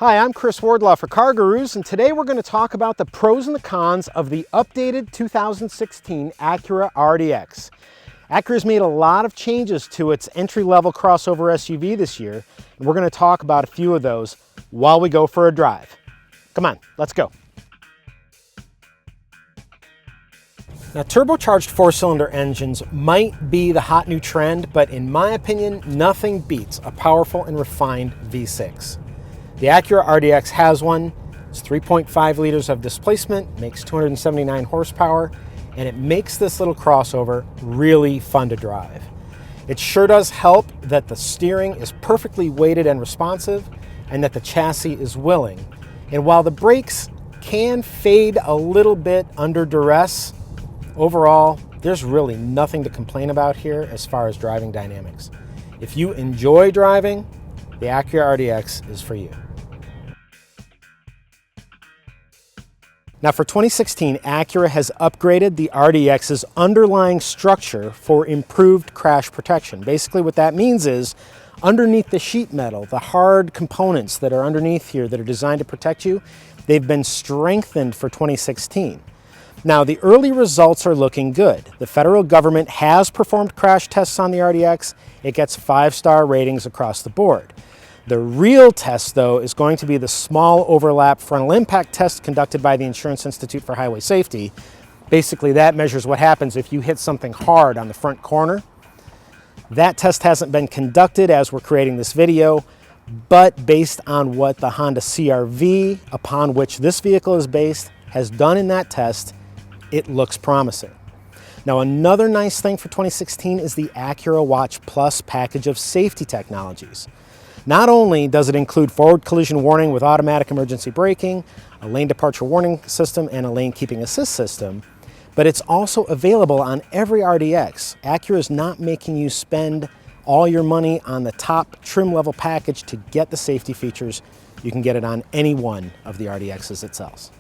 Hi, I'm Chris Wardlaw for CarGurus, and today we're going to talk about the pros and the cons of the updated 2016 Acura RDX. Acura's made a lot of changes to its entry-level crossover SUV this year, and we're going to talk about a few of those while we go for a drive. Come on, let's go. Now, turbocharged four-cylinder engines might be the hot new trend, but in my opinion, nothing beats a powerful and refined V6. The Acura RDX has one. It's 3.5 liters of displacement, makes 279 horsepower, and it makes this little crossover really fun to drive. It sure does help that the steering is perfectly weighted and responsive, and that the chassis is willing. And while the brakes can fade a little bit under duress, overall, there's really nothing to complain about here as far as driving dynamics. If you enjoy driving, the Acura RDX is for you. Now for 2016, Acura has upgraded the RDX's underlying structure for improved crash protection. Basically what that means is underneath the sheet metal, the hard components that are underneath here that are designed to protect you, they've been strengthened for 2016. Now the early results are looking good. The federal government has performed crash tests on the RDX. It gets 5-star ratings across the board. The real test, though, is going to be the small overlap frontal impact test conducted by the Insurance Institute for Highway Safety. Basically, that measures what happens if you hit something hard on the front corner. That test hasn't been conducted as we're creating this video, but based on what the Honda CR-V, upon which this vehicle is based, has done in that test, it looks promising. Now, another nice thing for 2016 is the Acura Watch Plus package of safety technologies. Not only does it include forward collision warning with automatic emergency braking, a lane departure warning system, and a lane keeping assist system, but it's also available on every RDX. Acura is not making you spend all your money on the top trim level package to get the safety features. You can get it on any one of the RDXs it sells.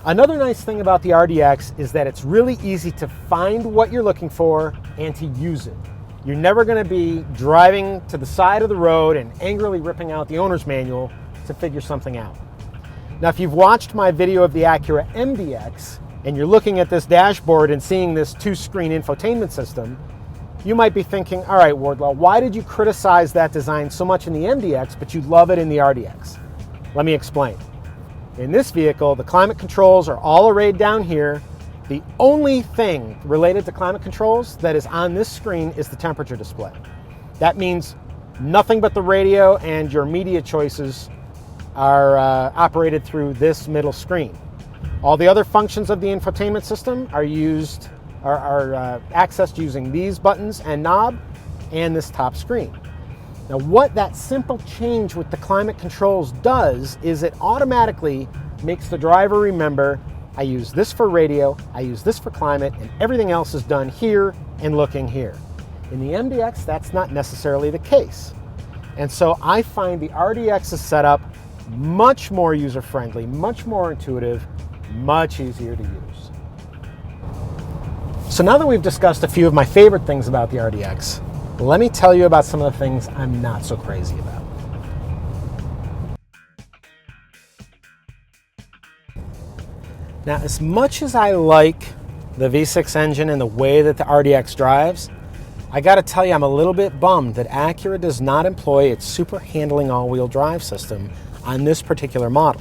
Another nice thing about the RDX is that it's really easy to find what you're looking for and to use it. You're never going to be driving to the side of the road and angrily ripping out the owner's manual to figure something out. Now, if you've watched my video of the Acura MDX and you're looking at this dashboard and seeing this 2-screen infotainment system, you might be thinking, all right, Wardlaw, why did you criticize that design so much in the MDX, but you love it in the RDX? Let me explain. In this vehicle, the climate controls are all arrayed down here. The only thing related to climate controls that is on this screen is the temperature display. That means nothing but the radio and your media choices are operated through this middle screen. All the other functions of the infotainment system are accessed using these buttons and knob and this top screen. Now, what that simple change with the climate controls does is it automatically makes the driver remember, I use this for radio, I use this for climate, and everything else is done here and looking here. In the MDX, that's not necessarily the case. And so I find the RDX's setup much more user-friendly, much more intuitive, much easier to use. So now that we've discussed a few of my favorite things about the RDX, let me tell you about some of the things I'm not so crazy about. Now, as much as I like the V6 engine and the way that the RDX drives, I gotta tell you I'm a little bit bummed that Acura does not employ its super handling all-wheel drive system on this particular model.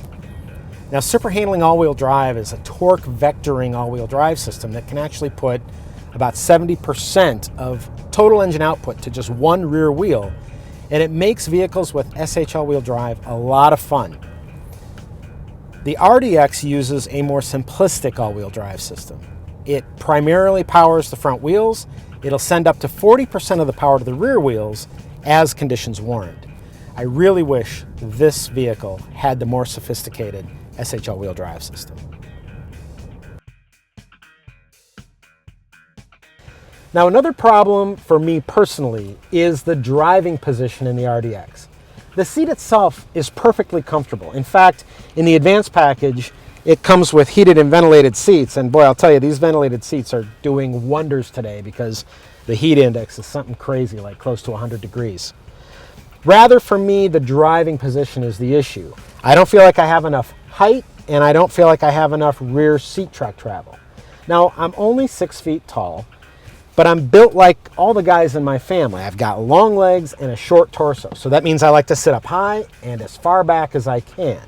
Now, super handling all-wheel drive is a torque vectoring all-wheel drive system that can actually put about 70% of total engine output to just one rear wheel, and it makes vehicles with SH all-wheel drive a lot of fun. The RDX uses a more simplistic all-wheel drive system. It primarily powers the front wheels. It'll send up to 40% of the power to the rear wheels as conditions warrant. I really wish this vehicle had the more sophisticated SH all-wheel drive system. Now, another problem for me personally is the driving position in the RDX. The seat itself is perfectly comfortable. In fact, in the advanced package, it comes with heated and ventilated seats. And boy, I'll tell you, these ventilated seats are doing wonders today because the heat index is something crazy, like close to 100 degrees. Rather, for me, the driving position is the issue. I don't feel like I have enough height, and I don't feel like I have enough rear seat track travel. Now, I'm only 6 feet tall, but I'm built like all the guys in my family. I've got long legs and a short torso, so that means I like to sit up high and as far back as I can.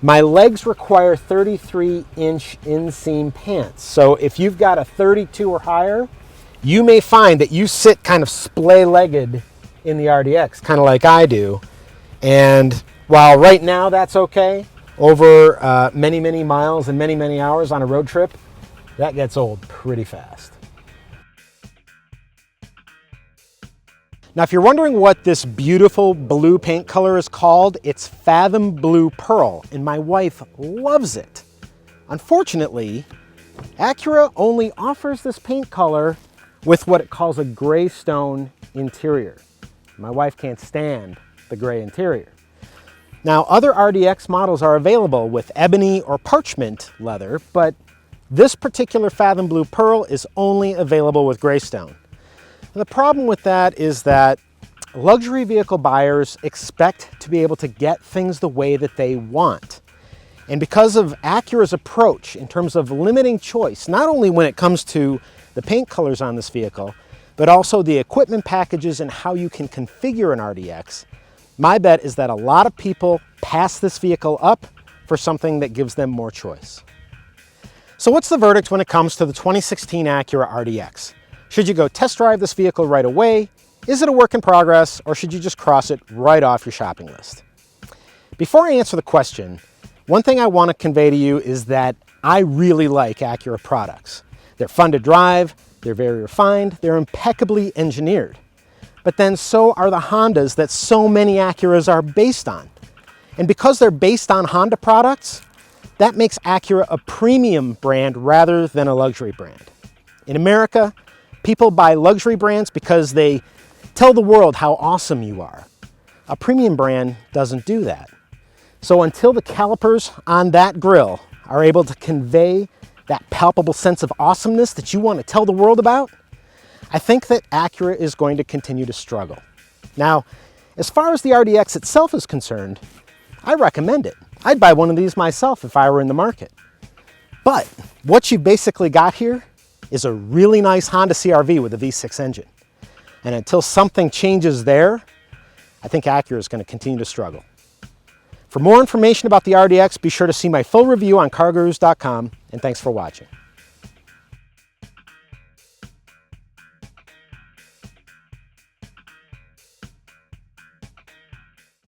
My legs require 33-inch inseam pants, so if you've got a 32 or higher, you may find that you sit kind of splay-legged in the RDX, kind of like I do. And while right now that's okay, over many, many miles and many, many hours on a road trip, that gets old pretty fast. Now, if you're wondering what this beautiful blue paint color is called, it's Fathom Blue Pearl, and my wife loves it. Unfortunately, Acura only offers this paint color with what it calls a gray stone interior. My wife can't stand the gray interior. Now, other RDX models are available with ebony or parchment leather, but this particular Fathom Blue Pearl is only available with gray stone. And the problem with that is that luxury vehicle buyers expect to be able to get things the way that they want. And because of Acura's approach in terms of limiting choice, not only when it comes to the paint colors on this vehicle, but also the equipment packages and how you can configure an RDX, my bet is that a lot of people pass this vehicle up for something that gives them more choice. So what's the verdict when it comes to the 2016 Acura RDX? Should you go test drive this vehicle right away? Is it a work in progress, or should you just cross it right off your shopping list? Before I answer the question, one thing I want to convey to you is that I really like Acura products. They're fun to drive, they're very refined, they're impeccably engineered. But then so are the Hondas that so many Acuras are based on. And because they're based on Honda products, that makes Acura a premium brand rather than a luxury brand. In America, people buy luxury brands because they tell the world how awesome you are. A premium brand doesn't do that. So until the calipers on that grille are able to convey that palpable sense of awesomeness that you want to tell the world about, I think that Acura is going to continue to struggle. Now, as far as the RDX itself is concerned, I recommend it. I'd buy one of these myself if I were in the market. But what you basically got here is a really nice Honda CR-V with a V6 engine. And until something changes there, I think Acura is going to continue to struggle. For more information about the RDX, be sure to see my full review on CarGurus.com, and thanks for watching.